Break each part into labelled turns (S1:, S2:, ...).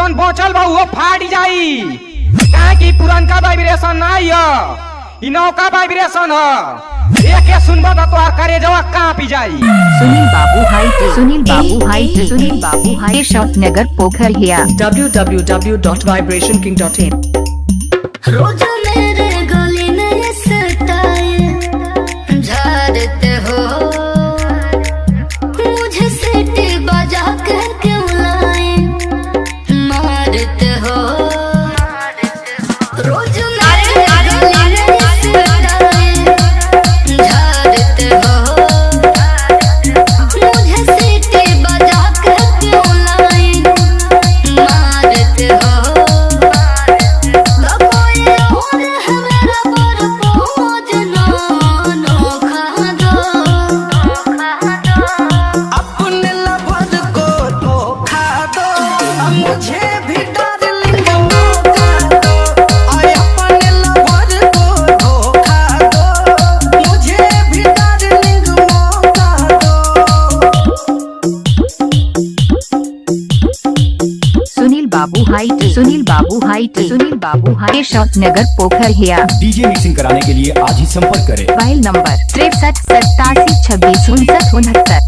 S1: जोन बचल बा वो फाट जाई, काहे कि पुरनका वाइब्रेशन नहीं है, इ नौका वाइब्रेशन है। एके सुनबा तो तोहार करेजवा कांपी जाई।
S2: सुनील बाबू हाइट अशोकनगर पोखर हिया
S3: www.vibrationking.in।
S4: रोज मेरे गले में सताए झाड़ते हो, मुझे सीटी बजा कर क्यों लाए मारते हो। रोज मेरे गले में सताए झाड़ते हो, मुझे सीटी बजा कर क्यों लाए मारते हो।
S2: सुनील बाबू हाइट अशोकनगर पोखर हिया।
S5: डीजे मिक्सिंग कराने के लिए आज ही संपर्क करें।
S2: Mobile number 63 87 26 59 69।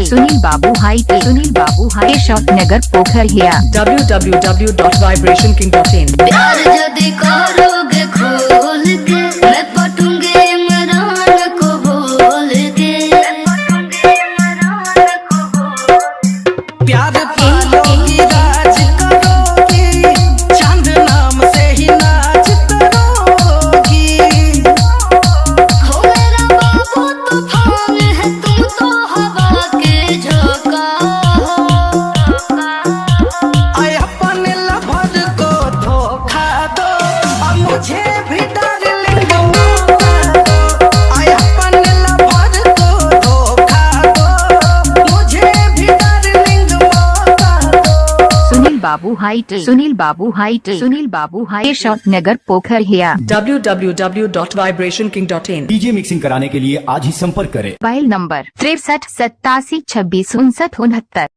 S2: सुनील बाबू हाइट अशोकनगर पोखर हिया
S3: www.vibrationking.in।
S4: प्यार यदि करोगे खोल के, मैं पटूंगे इमरान को बोल के।
S6: प्यार पालोगी राज करोगी, चांद नाम से ही नाच करोगी।
S4: हो मेरा बाबू तूफान है, तुम तो हवा के झोंका हो।
S6: आय अपने लवर को धोखा दो, अब मुझे भी डार्लिंग मौका दो। आय अपने लवर को धोखा दो, मुझे भी डार्लिंग मौका दो।
S2: सुनील बाबू हाइट अशोकनगर पोखर हिया
S3: www.vibrationking.in।
S5: डीजे मिक्सिंग कराने के लिए आज ही संपर्क करें।
S2: Mobile number 63 87 26 59 69।